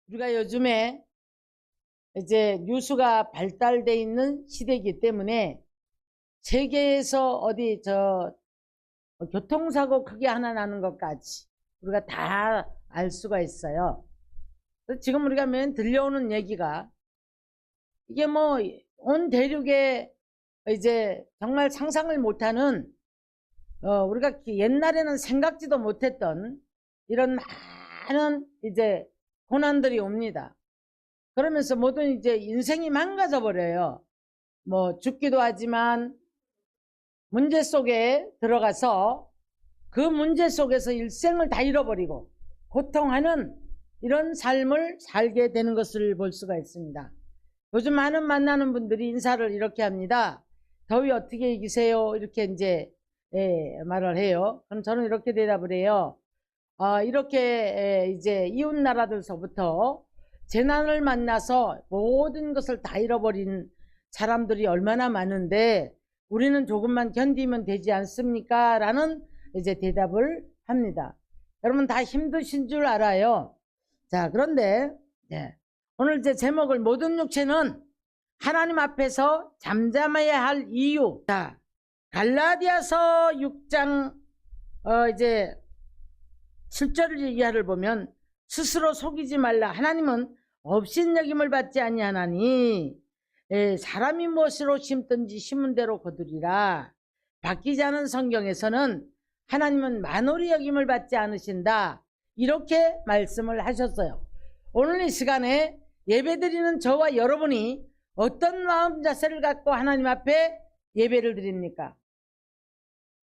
우리가 요즘에 이제 뉴스가 발달돼 있는 시대이기 때문에 세계에서 어디 교통사고 크게 하나 나는 것까지 우리가 다 알 수가 있어요. 지금 우리가 맨 들려오는 얘기가 이게 뭐 온 대륙에 이제 정말 상상을 못하는 우리가 옛날에는 생각지도 못했던 이런 많은 이제 고난들이 옵니다. 그러면서 모든 이제 인생이 망가져 버려요. 뭐 죽기도 하지만 문제 속에 들어가서 그 문제 속에서 일생을 다 잃어버리고 고통하는 이런 삶을 살게 되는 것을 볼 수가 있습니다. 요즘 많은 만나는 분들이 인사를 이렇게 합니다. 더위 어떻게 이기세요? 이렇게 이제 말을 해요. 그럼 저는 이렇게 대답을 해요. 이렇게 이제 이웃 나라들서부터 재난을 만나서 모든 것을 다 잃어버린 사람들이 얼마나 많은데 우리는 조금만 견디면 되지 않습니까? 라는 이제 대답을 합니다. 여러분 다 힘드신 줄 알아요. 자, 그런데 오늘 제 제목을 모든 육체는 하나님 앞에서 잠잠해야 할 이유. 자, 갈라디아서 6장 이제 7절 이하를 보면 스스로 속이지 말라. 하나님은 업신여김을 받지 아니하나니 사람이 무엇으로 심든지 심은 대로 거두리라. 바뀌지 않은 성경에서는 하나님은 만홀히 여김을 받지 않으신다. 이렇게 말씀을 하셨어요. 오늘 이 시간에 예배드리는 저와 여러분이 어떤 마음 자세를 갖고 하나님 앞에 예배를 드립니까?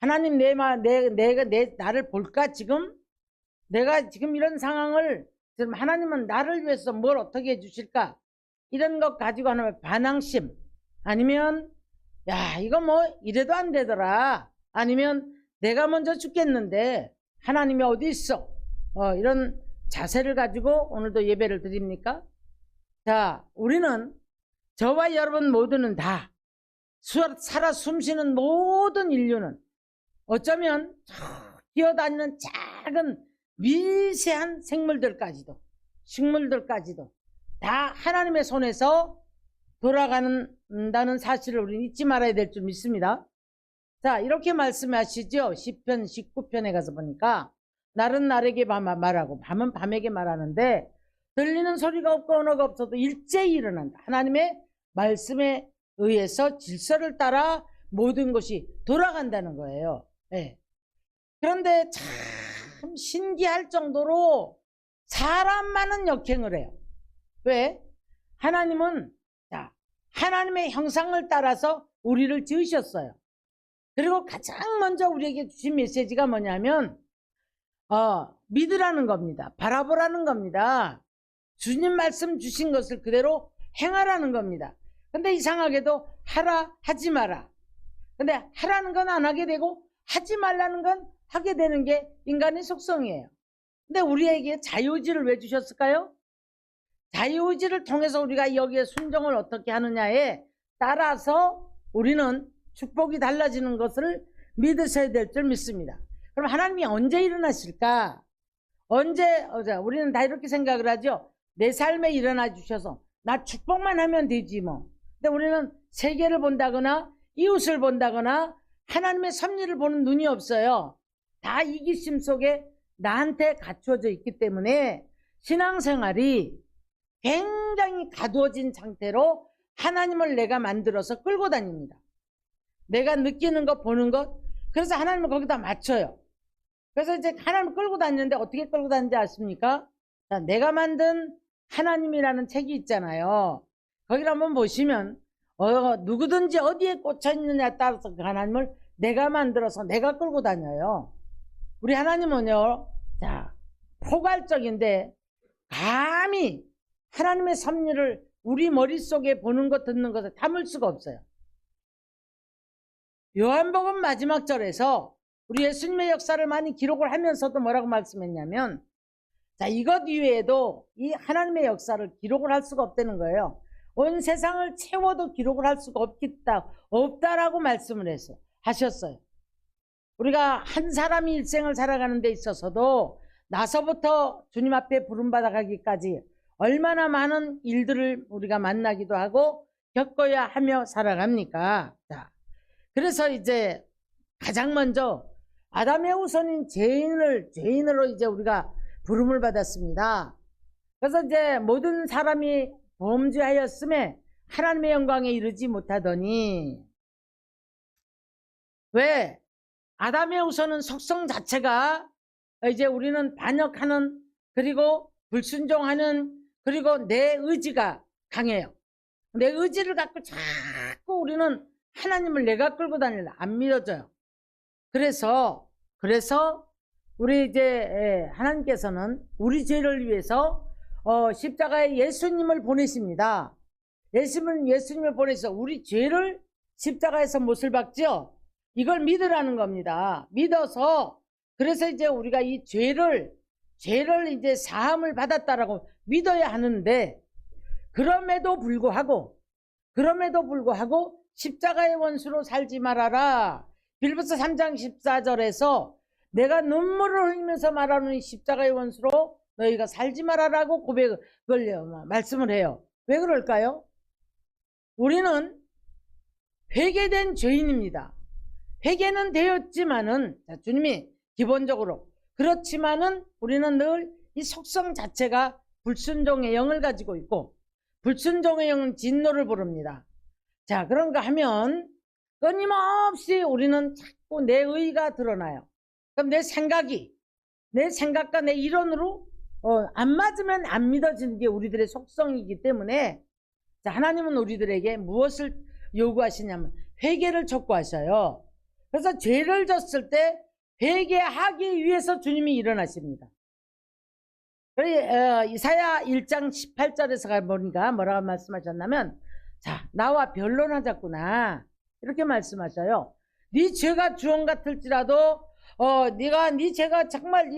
하나님 나를 볼까 지금? 내가 지금 이런 상황을 지금 하나님은 나를 위해서 뭘 어떻게 해주실까? 이런 것 가지고 하나님의 반항심, 아니면 야 이거 뭐 이래도 안 되더라, 아니면 내가 먼저 죽겠는데 하나님이 어디 있어? 이런 자세를 가지고 오늘도 예배를 드립니까? 자, 우리는 저와 여러분 모두는 다 살아 숨쉬는 모든 인류는 어쩌면 뛰어다니는 작은 미세한 생물들까지도 식물들까지도 다 하나님의 손에서 돌아간다는 사실을 우리는 잊지 말아야 될 줄 믿습니다. 자, 이렇게 말씀하시죠. 시편 19편에 가서 보니까 날은 날에게 말하고 밤은 밤에게 말하는데 들리는 소리가 없고 언어가 없어도 일제히 일어난다. 하나님의 말씀에 의해서 질서를 따라 모든 것이 돌아간다는 거예요. 그런데 참 신기할 정도로 사람만은 역행을 해요. 왜? 하나님은 하나님의 형상을 따라서 우리를 지으셨어요. 그리고 가장 먼저 우리에게 주신 메시지가 뭐냐면 믿으라는 겁니다. 바라보라는 겁니다. 주님 말씀 주신 것을 그대로 행하라는 겁니다. 근데 이상하게도 하라 하지 마라. 근데 하라는 건 안 하게 되고 하지 말라는 건 하게 되는 게 인간의 속성이에요. 근데 우리에게 자유의지를 왜 주셨을까요? 자유의지를 통해서 우리가 여기에 순종을 어떻게 하느냐에 따라서 우리는 축복이 달라지는 것을 믿으셔야 될 줄 믿습니다. 그럼 하나님이 언제 일어나실까? 우리는 다 이렇게 생각을 하죠. 내 삶에 일어나 주셔서 나 축복만 하면 되지 뭐. 근데 우리는 세계를 본다거나 이웃을 본다거나 하나님의 섭리를 보는 눈이 없어요. 다 이기심 속에 나한테 갖춰져 있기 때문에 신앙생활이 굉장히 가두어진 상태로 하나님을 내가 만들어서 끌고 다닙니다. 내가 느끼는 것, 보는 것, 그래서 하나님을 거기다 맞춰요. 그래서 이제 하나님을 끌고 다니는데 어떻게 끌고 다니는지 아십니까? 자, 내가 만든 하나님이라는 책이 있잖아요. 거기를 한번 보시면 누구든지 어디에 꽂혀 있느냐에 따라서 그 하나님을 내가 만들어서 내가 끌고 다녀요. 우리 하나님은요, 자, 포괄적인데 감히 하나님의 섭리를 우리 머릿속에 보는 것, 듣는 것을 담을 수가 없어요. 요한복음 마지막 절에서 우리 예수님의 역사를 많이 기록을 하면서도 뭐라고 말씀했냐면, 자, 이것 이외에도 이 하나님의 역사를 기록을 할 수가 없다는 거예요. 온 세상을 채워도 기록을 할 수가 없다라고 말씀을 하셨어요. 우리가 한 사람이 일생을 살아가는 데 있어서도 나서부터 주님 앞에 부름받아 가기까지 얼마나 많은 일들을 우리가 만나기도 하고 겪어야 하며 살아갑니까? 자, 그래서 이제 가장 먼저 아담의 후손인 죄인으로 이제 우리가 부름을 받았습니다. 그래서 이제 모든 사람이 범죄하였음에 하나님의 영광에 이르지 못하더니, 왜? 아담의 후손은 속성 자체가 이제 우리는 반역하는, 그리고 불순종하는, 그리고 내 의지가 강해요. 내 의지를 갖고 자꾸 우리는 하나님을 내가 끌고 다니려 안 믿어져요. 그래서 우리 이제 하나님께서는 우리 죄를 위해서 십자가에 예수님을 보내십니다. 예수님을 보내서 우리 죄를 십자가에서 못을 박죠. 이걸 믿으라는 겁니다. 믿어서, 그래서 이제 우리가 이 죄를 이제 사함을 받았다라고 믿어야 하는데, 그럼에도 불구하고 십자가의 원수로 살지 말아라. 빌립보서 3장 14절에서 내가 눈물을 흘리면서 말하노니 십자가의 원수로 너희가 살지 말아라고 고백을 말씀을 해요. 왜 그럴까요? 우리는 회개된 죄인입니다. 회개는 되었지만은, 주님이 기본적으로 그렇지만은 우리는 늘 이 속성 자체가 불순종의 영을 가지고 있고, 불순종의 영은 진노를 부릅니다. 자, 그런가 하면 끊임없이 우리는 자꾸 내 의가 드러나요. 그럼 내 생각과 내 이론으로 안 맞으면 안 믿어지는 게 우리들의 속성이기 때문에, 자, 하나님은 우리들에게 무엇을 요구하시냐면 회개를 촉구하셔요. 그래서 죄를 졌을 때 회개하기 위해서 주님이 일어나십니다. 이사야 1장 18절에서 보니까 뭐라고 말씀하셨냐면, 자, 나와 변론하자꾸나 이렇게 말씀하셔요. 네 죄가 주홍 같을지라도 네 죄가 정말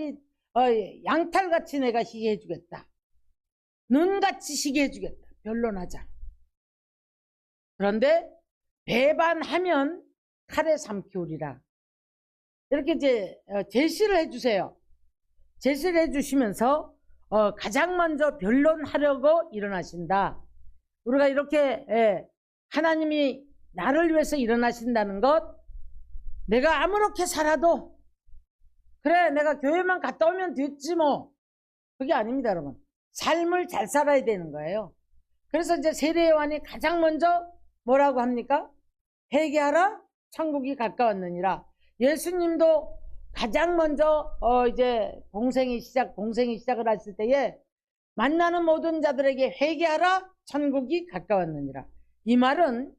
양탈같이 내가 희게 해주겠다. 눈같이 희게 해주겠다. 변론하자. 그런데 배반하면 칼에 삼키우리라. 이렇게 이제 제시를 해주세요. 제시를 해주시면서 가장 먼저 변론하려고 일어나신다. 우리가 이렇게 하나님이 나를 위해서 일어나신다는 것, 내가 아무렇게 살아도 그래 내가 교회만 갔다 오면 됐지 뭐, 그게 아닙니다. 여러분, 삶을 잘 살아야 되는 거예요. 그래서 이제 세례 요한이 가장 먼저 뭐라고 합니까? 회개하라, 천국이 가까웠느니라. 예수님도 가장 먼저 이제 공생이 시작을 하실 때에 만나는 모든 자들에게 회개하라, 천국이 가까웠느니라. 이 말은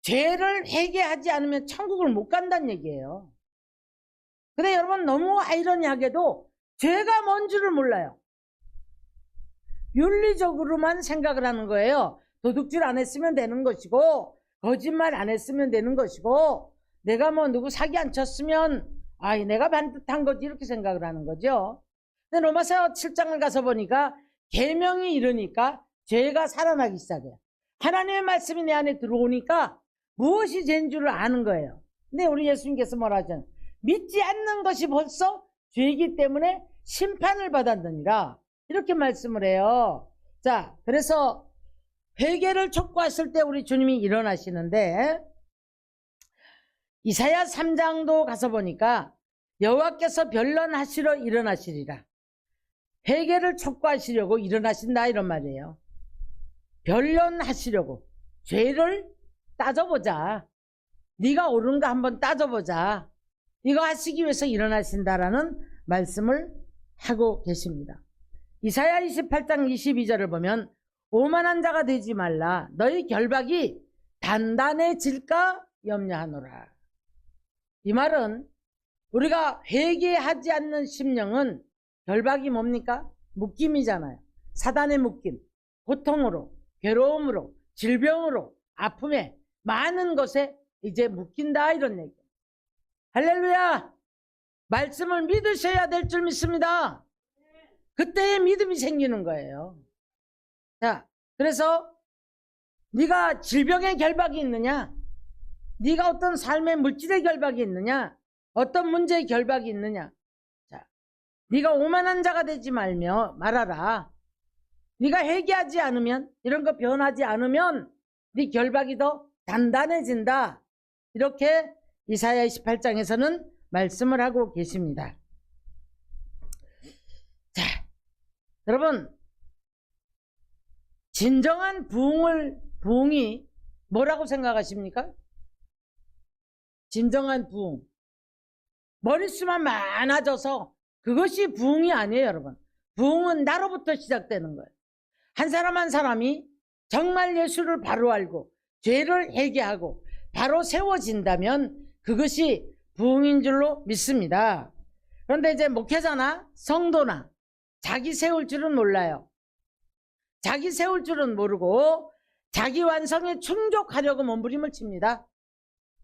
죄를 회개하지 않으면 천국을 못 간다는 얘기예요. 근데 여러분, 너무 아이러니하게도 죄가 뭔 줄을 몰라요. 윤리적으로만 생각을 하는 거예요. 도둑질 안 했으면 되는 것이고, 거짓말 안 했으면 되는 것이고, 내가 뭐 누구 사기 안 쳤으면 내가 반듯한 거지, 이렇게 생각을 하는 거죠. 근데 로마서 7장을 가서 보니까 계명이 이르니까 죄가 살아나기 시작해요. 하나님의 말씀이 내 안에 들어오니까 무엇이 죄인 줄을 아는 거예요. 근데 우리 예수님께서 뭐라 하잖아요. 믿지 않는 것이 벌써 죄이기 때문에 심판을 받았느니라, 이렇게 말씀을 해요. 자, 그래서 회개를 촉구하실 때 우리 주님이 일어나시는데, 이사야 3장도 가서 보니까 여호와께서 변론하시러 일어나시리라. 회개를 촉구하시려고 일어나신다, 이런 말이에요. 변론하시려고, 죄를 따져보자, 네가 옳은가 한번 따져보자, 이거 하시기 위해서 일어나신다라는 말씀을 하고 계십니다. 이사야 28장 22절을 보면 오만한 자가 되지 말라, 너희 결박이 단단해질까 염려하노라. 이 말은 우리가 회개하지 않는 심령은 결박이 뭡니까? 묶임이잖아요. 사단의 묶임, 고통으로, 괴로움으로, 질병으로, 아픔에, 많은 것에 이제 묶인다, 이런 얘기예요. 할렐루야. 말씀을 믿으셔야 될 줄 믿습니다. 그때의 믿음이 생기는 거예요. 자, 그래서 네가 질병의 결박이 있느냐, 네가 어떤 삶의 물질의 결박이 있느냐, 어떤 문제의 결박이 있느냐, 자, 네가 오만한 자가 되지 말아라. 네가 회개하지 않으면, 이런 거 변하지 않으면 네 결박이 더 단단해진다. 이렇게 이사야 28장에서는 말씀을 하고 계십니다. 자, 여러분, 진정한 부흥이 뭐라고 생각하십니까? 진정한 부흥. 머릿수만 많아져서 그것이 부흥이 아니에요, 여러분. 부흥은 나로부터 시작되는 거예요. 한 사람 한 사람이 정말 예수를 바로 알고 죄를 회개하고 바로 세워진다면 그것이 부흥인 줄로 믿습니다. 그런데 이제 목회자나 성도나 자기 세울 줄은 몰라요. 자기 세울 줄은 모르고 자기 완성에 충족하려고 몸부림을 칩니다.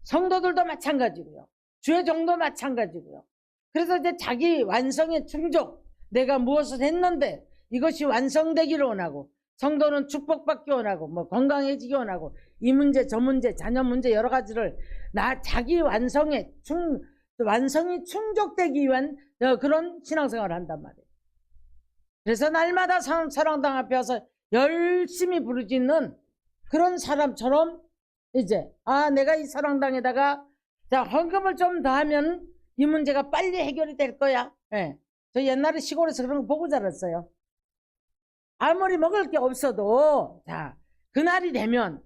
성도들도 마찬가지고요. 주의 종도 마찬가지고요. 그래서 이제 자기 완성에 충족, 내가 무엇을 했는데 이것이 완성되기를 원하고, 성도는 축복받기 원하고, 뭐 건강해지기 원하고, 이 문제 저 문제 자녀 문제 여러 가지를 자기 완성이 충족되기 위한 그런 신앙생활을 한단 말이에요. 그래서 날마다 사랑당 앞에 와서 열심히 부르짖는 그런 사람처럼 이제 내가 이 사랑당에다가 자 헌금을 좀 더 하면 이 문제가 빨리 해결이 될 거야. 예. 저 옛날에 시골에서 그런 거 보고 자랐어요. 아무리 먹을 게 없어도 자 그날이 되면,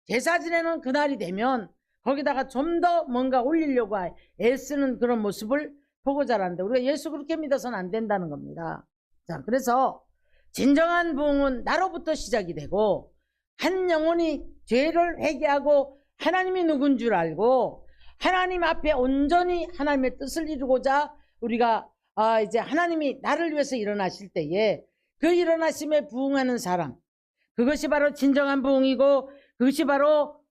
제사 지내는 그날이 되면 거기다가 좀 더 뭔가 올리려고 애쓰는 그런 모습을 보고 자랐는데, 우리가 예수 그렇게 믿어서는 안 된다는 겁니다. 자, 그래서 진정한 부흥은 나로부터 시작이 되고, 한 영혼이 죄를 회개하고 하나님이 누군 줄 알고 하나님 앞에 온전히 하나님의 뜻을 이루고자 우리가 이제 하나님이 나를 위해서 일어나실 때에 그 일어나심에 부응하는 사람, 그것이 바로 진정한 부흥이고 그것이 바로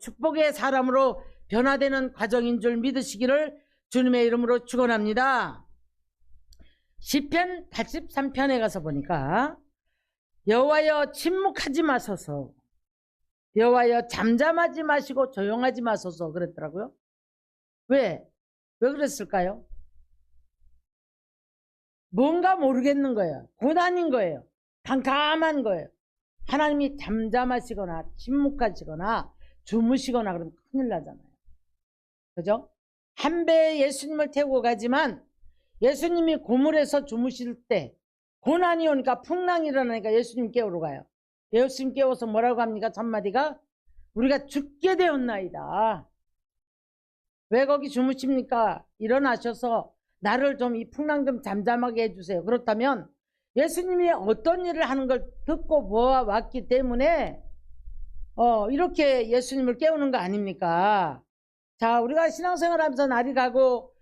축복의 사람으로 변화되는 과정인 줄 믿으시기를 주님의 이름으로 축원합니다. 시편 83편에 가서 보니까 여호와여 침묵하지 마소서, 여호와여 잠잠하지 마시고 조용하지 마소서 그랬더라고요. 왜 그랬을까요? 뭔가 모르겠는 거예요. 고난인 거예요. 캄캄한 거예요. 하나님이 잠잠하시거나 침묵하시거나 주무시거나 그러면 큰일 나잖아요. 그죠? 한 배에 예수님을 태우고 가지만 예수님이 고물에서 주무실 때 고난이 오니까 풍랑이 일어나니까 예수님 깨우러 가요. 예수님 깨워서 뭐라고 합니까? 첫마디가 우리가 죽게 되었나이다. 왜 거기 주무십니까? 일어나셔서 나를 좀 이 풍랑 좀 잠잠하게 해주세요. 그렇다면 예수님이 어떤 일을 하는 걸 듣고 보아왔기 때문에 이렇게 예수님을 깨우는 거 아닙니까? 자, 우리가 신앙생활 하면서 날이 가고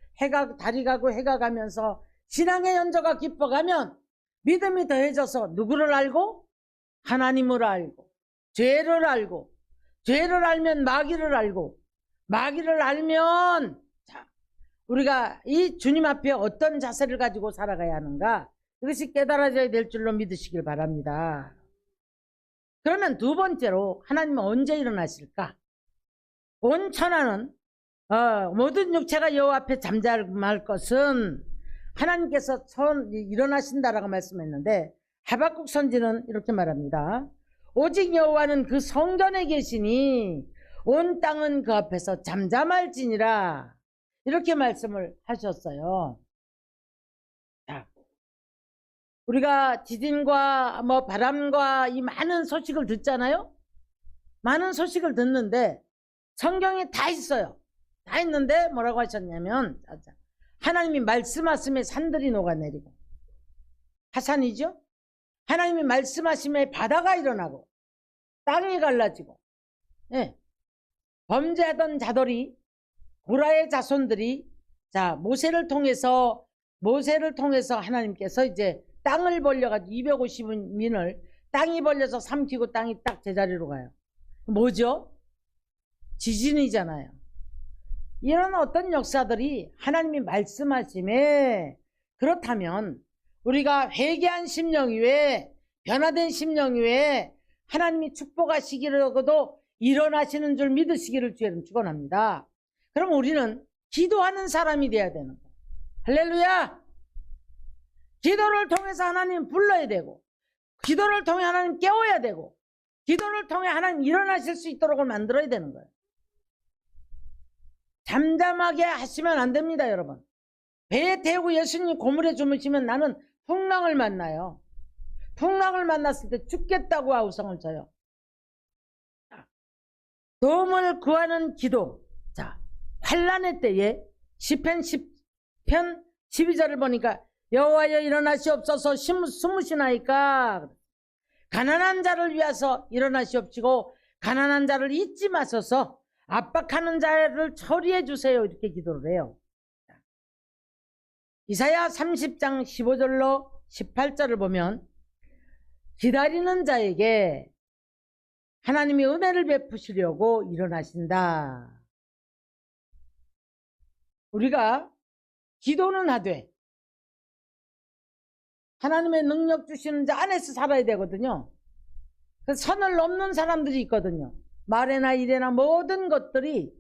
달이 가고 해가 가면서 신앙의 연조가 깊어가면 믿음이 더해져서 누구를 알고? 하나님을 알고 죄를 알고, 죄를 알면 마귀를 알고, 마귀를 알면 우리가 이 주님 앞에 어떤 자세를 가지고 살아가야 하는가, 이것이 깨달아져야 될 줄로 믿으시길 바랍니다. 그러면 두 번째로 하나님은 언제 일어나실까? 온 천하는 모든 육체가 여호와 앞에 잠잠할 것은 하나님께서 일어나신다라고 말씀했는데, 하박국 선지는 이렇게 말합니다. 오직 여호와는 그 성전에 계시니 온 땅은 그 앞에서 잠잠할지니라, 이렇게 말씀을 하셨어요. 자, 우리가 지진과 바람과 이 많은 소식을 듣잖아요. 많은 소식을 듣는데 성경에 다 있어요. 다 있는데 뭐라고 하셨냐면, 하나님이 말씀하심에 산들이 녹아내리고, 하산이죠. 하나님이 말씀하심에 바다가 일어나고 땅이 갈라지고, 범죄하던 자들이, 고라의 자손들이 모세를 통해서 하나님께서 이제 땅을 벌려가지고 250민을 땅이 벌려서 삼키고 땅이 딱 제자리로 가요. 뭐죠? 지진이잖아요. 이런 어떤 역사들이 하나님이 말씀하심에, 그렇다면 우리가 회개한 심령 위에, 변화된 심령 위에 하나님이 축복하시기로도 일어나시는 줄 믿으시기를 주님 축원합니다. 그럼 우리는 기도하는 사람이 돼야 되는 거예요. 할렐루야! 기도를 통해서 하나님 불러야 되고, 기도를 통해 하나님 깨워야 되고, 기도를 통해 하나님 일어나실 수 있도록 만들어야 되는 거예요. 잠잠하게 하시면 안 됩니다, 여러분. 배에 태우고 예수님 고물에 주무시면 나는 풍랑을 만나요. 풍랑을 만났을 때 죽겠다고 아우성을 쳐요. 도움을 구하는 기도. 자, 환난의 때에 시편 10편 12절을 보니까 여호와여 일어나시옵소서 숨으시나이까. 가난한 자를 위하서 일어나시옵시고 가난한 자를 잊지 마소서. 압박하는 자를 처리해 주세요. 이렇게 기도를 해요. 이사야 30장 15절로 18절을 보면 기다리는 자에게 하나님이 은혜를 베푸시려고 일어나신다. 우리가 기도는 하되 하나님의 능력 주시는 자 안에서 살아야 되거든요. 그 선을 넘는 사람들이 있거든요. 말에나 일에나 모든 것들이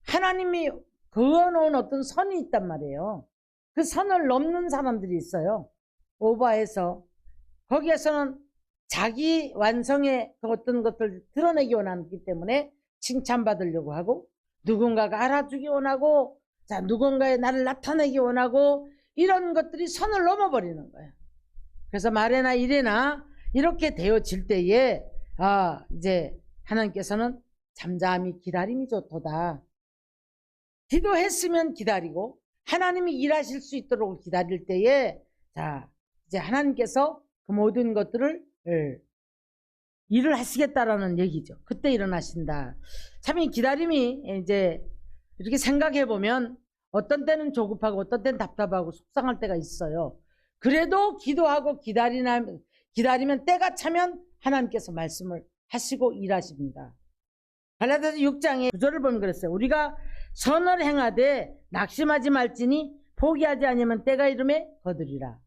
하나님이 그어놓은 어떤 선이 있단 말이에요. 그 선을 넘는 사람들이 있어요. 오버해서 거기에서는 자기 완성의 어떤 것들을 드러내기 원하기 때문에 칭찬받으려고 하고, 누군가가 알아주기 원하고, 자, 누군가의 나를 나타내기 원하고, 이런 것들이 선을 넘어버리는 거예요. 그래서 말에나 일에나 이렇게 되어질 때에 이제 하나님께서는 잠잠히 기다림이 좋도다. 기도했으면 기다리고 하나님이 일하실 수 있도록 기다릴 때에 자, 이제 하나님께서 그 모든 것들을 일을 하시겠다라는 얘기죠. 그때 일어나신다. 참 이 기다림이 이제 이렇게 생각해 보면 어떤 때는 조급하고 어떤 때는 답답하고 속상할 때가 있어요. 그래도 기도하고 기다리면 때가 차면 하나님께서 말씀을 하시고 일하십니다. 갈라디아서 6장의 9절을 보면 그랬어요. 우리가 선을 행하되 낙심하지 말지니 포기하지 아니면 때가 이름에 거두리라.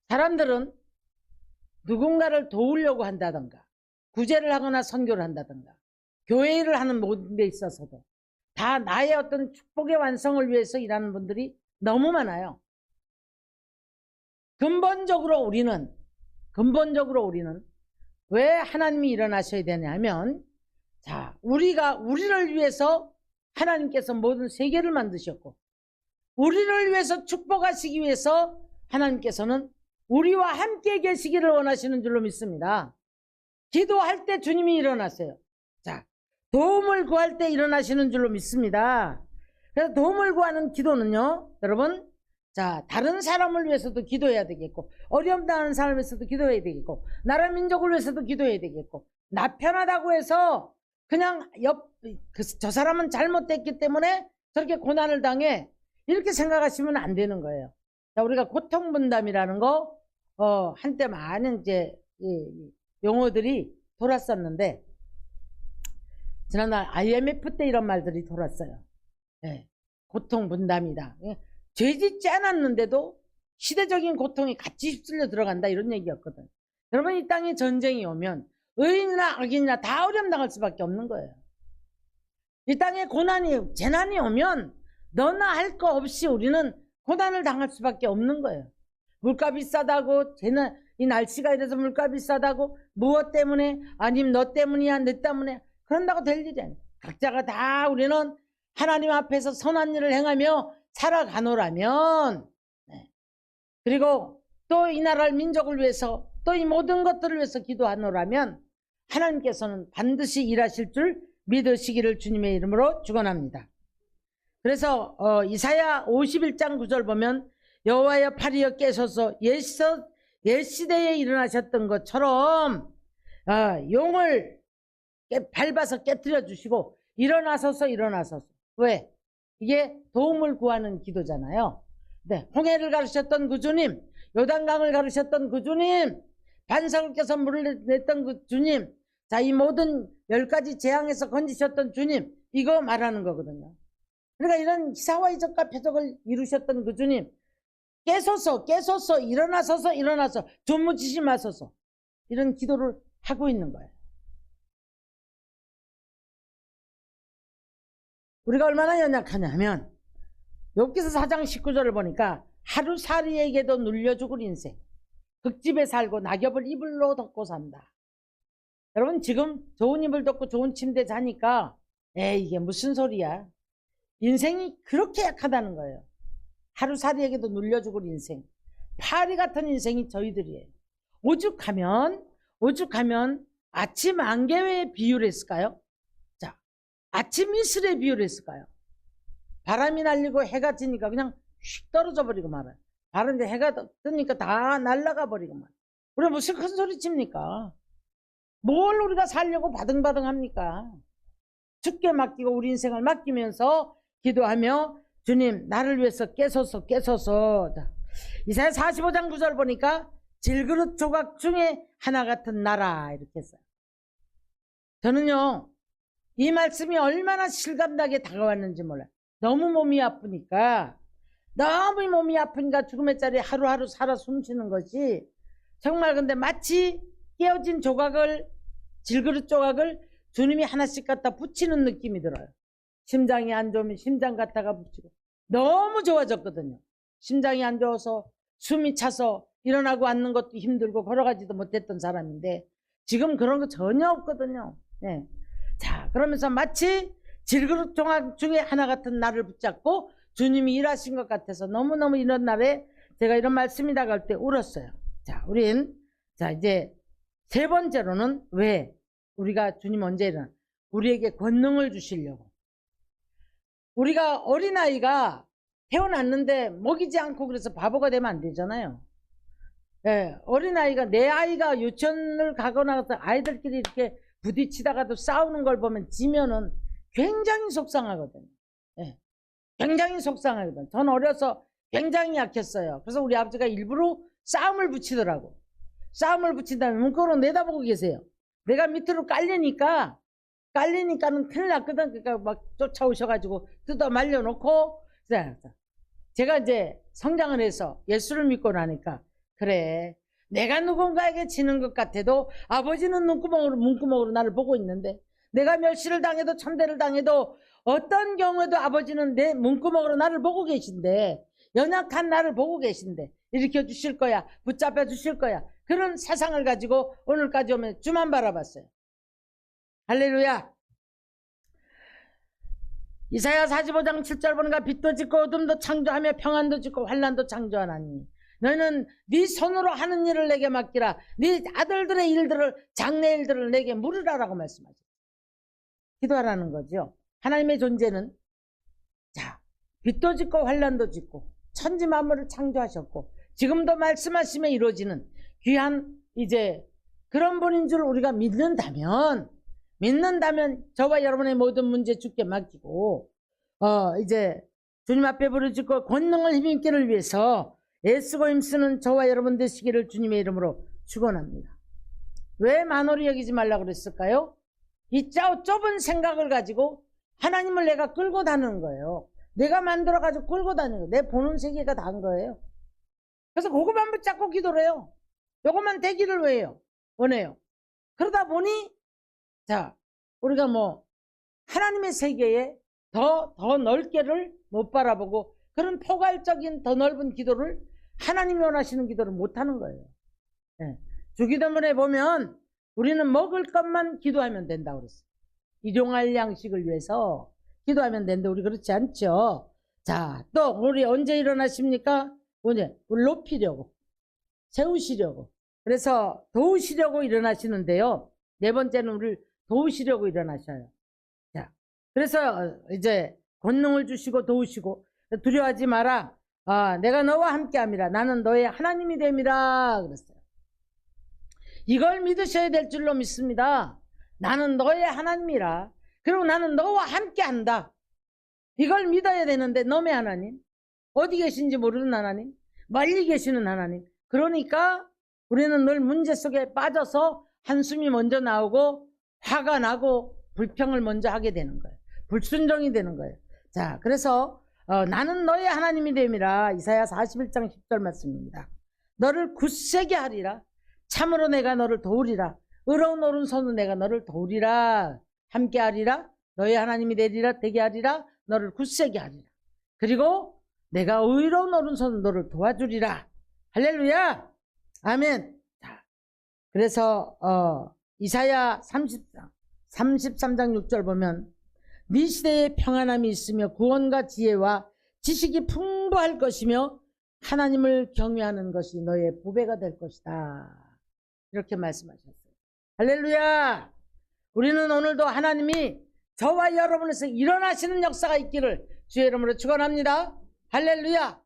사람들은 누군가를 도우려고 한다던가 구제를 하거나 선교를 한다던가 교회 일을 하는 모든 데 있어서도 다 나의 어떤 축복의 완성을 위해서 일하는 분들이 너무 많아요. 근본적으로 우리는 왜 하나님이 일어나셔야 되냐 하면, 자, 우리를 위해서 하나님께서 모든 세계를 만드셨고, 우리를 위해서 축복하시기 위해서 하나님께서는 우리와 함께 계시기를 원하시는 줄로 믿습니다. 기도할 때 주님이 일어나세요. 자, 도움을 구할 때 일어나시는 줄로 믿습니다. 그래서 도움을 구하는 기도는요, 여러분, 자, 다른 사람을 위해서도 기도해야 되겠고, 어려움 당하는 사람을 위해서도 기도해야 되겠고, 나라 민족을 위해서도 기도해야 되겠고, 나 편하다고 해서 그냥 저 사람은 잘못됐기 때문에 저렇게 고난을 당해, 이렇게 생각하시면 안 되는 거예요. 자, 우리가 고통분담이라는 거, 한때 많은 이제 용어들이 돌았었는데, 지난날 IMF 때 이런 말들이 돌았어요. 네, 고통분담이다. 죄짓지 않았는데도 시대적인 고통이 같이 휩쓸려 들어간다, 이런 얘기였거든. 여러분, 이 땅에 전쟁이 오면 의인이나 악인이나 다 어려움 당할 수밖에 없는 거예요. 이 땅에 재난이 오면 너나 할 거 없이 우리는 고난을 당할 수밖에 없는 거예요. 물가 비싸다고, 이 날씨가 이래서 물가 비싸다고, 무엇 때문에, 아니면 너 때문이야, 내 때문에, 그런다고 될 일이 아니에요. 각자가 다 우리는 하나님 앞에서 선한 일을 행하며 살아가노라면, 네. 그리고 또 이 나라를 민족을 위해서 또 이 모든 것들을 위해서 기도하노라면 하나님께서는 반드시 일하실 줄 믿으시기를 주님의 이름으로 축원합니다. 그래서 이사야 51장 9절 보면 여호와여 팔이여 깨소서, 옛 시대에 일어나셨던 것처럼 용을 밟아서 깨뜨려 주시고 일어나소서. 왜? 이게 도움을 구하는 기도잖아요. 네, 홍해를 가르셨던 그 주님, 요단강을 가르셨던 그 주님, 반석을 껴서 물을 냈던 그 주님, 자, 이 모든 10가지 재앙에서 건지셨던 주님, 이거 말하는 거거든요. 그러니까 이런 기사와 이적과 표적을 이루셨던 그 주님, 깨소서 일어나서 조무지시 마소서, 이런 기도를 하고 있는 거예요. 우리가 얼마나 연약하냐면 욥기서 4장 19절을 보니까 하루살이에게도 눌려 죽을 인생, 극집에 살고 낙엽을 이불로 덮고 산다. 여러분 지금 좋은 이불 덮고 좋은 침대 자니까 에이 이게 무슨 소리야. 인생이 그렇게 약하다는 거예요. 하루살이에게도 눌려 죽을 인생, 파리 같은 인생이 저희들이에요. 오죽하면 아침 안개에 비유했을까요? 자, 아침 이슬에 비유했을까요? 바람이 날리고 해가 지니까 그냥 휙 떨어져 버리고 말아요. 다른데 해가 뜨니까 다 날아가 버리고 말아요. 우리가 무슨 큰 소리 칩니까? 뭘 우리가 살려고 바등바등 합니까? 죽게 맡기고 우리 인생을 맡기면서 기도하며 주님 나를 위해서 깨소서. 이사야 45장 9절 보니까 질그릇 조각 중에 하나 같은 나라 이렇게 했어요. 저는요 이 말씀이 얼마나 실감나게 다가왔는지 몰라요. 너무 몸이 아프니까 죽음의 자리에 하루하루 살아 숨쉬는 것이 정말 근데 마치 깨어진 질그릇 조각을 주님이 하나씩 갖다 붙이는 느낌이 들어요. 심장이 안 좋으면 심장 갖다가 붙이고 너무 좋아졌거든요. 심장이 안 좋아서 숨이 차서 일어나고 앉는 것도 힘들고 걸어가지도 못했던 사람인데 지금 그런 거 전혀 없거든요. 네. 자, 그러면서 마치 질그릇 조각 중에 하나 같은 나를 붙잡고 주님이 일하신 것 같아서 너무너무 이런 날에 제가 이런 말씀이 나갈 때 울었어요. 자, 이제 세 번째로는 왜 우리가 주님 언제 일어나? 우리에게 권능을 주시려고. 우리가 어린아이가 태어났는데 먹이지 않고 그래서 바보가 되면 안 되잖아요. 네, 어린아이가 내 아이가 유치원을 가거나 아이들끼리 이렇게 부딪히다가도 싸우는 걸 보면 지면은 굉장히 속상하거든요. 네, 굉장히 속상하거든요. 전 어려서 굉장히 약했어요. 그래서 우리 아버지가 일부러 싸움을 붙이더라고. 싸움을 붙인 다음에 문고로 내다보고 계세요. 내가 밑으로 깔리니까는 큰일 났거든. 그러니까 막 쫓아오셔가지고 뜯어 말려놓고 제가 이제 성장을 해서 예수를 믿고 나니까 그래 내가 누군가에게 지는 것 같아도 아버지는 문구멍으로 나를 보고 있는데 내가 멸시를 당해도 천대를 당해도 어떤 경우에도 아버지는 내 문구멍으로 나를 보고 계신데 연약한 나를 보고 계신데 일으켜 주실 거야, 붙잡아 주실 거야. 그런 세상을 가지고 오늘까지 오면 주만 바라봤어요. 할렐루야. 이사야 45장 7절 보니까 빛도 짓고 어둠도 창조하며 평안도 짓고 환난도 창조하나니 너희는 네 손으로 하는 일을 내게 맡기라. 네 아들들의 일들을 장래 일들을 내게 물으라라고 말씀하셨어요. 기도하라는 거죠. 하나님의 존재는 자 빛도 짓고 환난도 짓고 천지 만물을 창조하셨고 지금도 말씀하시며 이루어지는 귀한 이제 그런 분인 줄 우리가 믿는다면 저와 여러분의 모든 문제 주께 맡기고 이제 주님 앞에 부르짖고 권능을 힘입기를 위해서 애쓰고 힘쓰는 저와 여러분 되시기를 주님의 이름으로 축원합니다. 왜 만홀히 여기지 말라고 그랬을까요? 이 좁은 생각을 가지고 하나님을 내가 끌고 다니는 거예요. 내가 만들어가지고 끌고 다니는 거예요. 내 보는 세계가 다 한 거예요. 그래서 그것만 붙잡고 기도를 해요. 요것만 되기를 원해요. 그러다 보니 자 우리가 하나님의 세계에 더 넓게를 못 바라보고 그런 포괄적인 더 넓은 기도를 하나님이 원하시는 기도를 못하는 거예요. 네. 주기도문에 보면 우리는 먹을 것만 기도하면 된다고 그랬어요. 일용할 양식을 위해서 기도하면 되는데 우리 그렇지 않죠. 자, 또 우리 언제 일어나십니까? 우리 높이려고 세우시려고 그래서 도우시려고 일어나시는데요. 네 번째는 우리를 도우시려고 일어나셔요. 자, 그래서 이제 권능을 주시고 도우시고 두려워하지 마라. 내가 너와 함께함이라. 나는 너의 하나님이 됨이라 그랬어요. 이걸 믿으셔야 될 줄로 믿습니다. 나는 너의 하나님이라. 그리고 나는 너와 함께한다. 이걸 믿어야 되는데 너의 하나님, 어디 계신지 모르는 하나님, 멀리 계시는 하나님. 그러니까 우리는 늘 문제 속에 빠져서 한숨이 먼저 나오고 화가 나고 불평을 먼저 하게 되는 거예요. 불순종이 되는 거예요. 자, 그래서 나는 너의 하나님이 됨이라. 이사야 41장 10절 말씀입니다. 너를 굳세게 하리라. 참으로 내가 너를 도우리라. 의로운 오른손으로 내가 너를 도우리라. 함께 하리라. 너의 하나님이 되게 하리라. 너를 굳세게 하리라. 그리고 내가 의로운 오른손으로 너를 도와주리라. 할렐루야. 아멘. 자, 그래서 이사야 33장 6절 보면 네 시대에 평안함이 있으며 구원과 지혜와 지식이 풍부할 것이며 하나님을 경외하는 것이 너의 보배가 될 것이다. 이렇게 말씀하셨어요. 할렐루야. 우리는 오늘도 하나님이 저와 여러분에서 일어나시는 역사가 있기를 주의 이름으로 축원합니다. 할렐루야.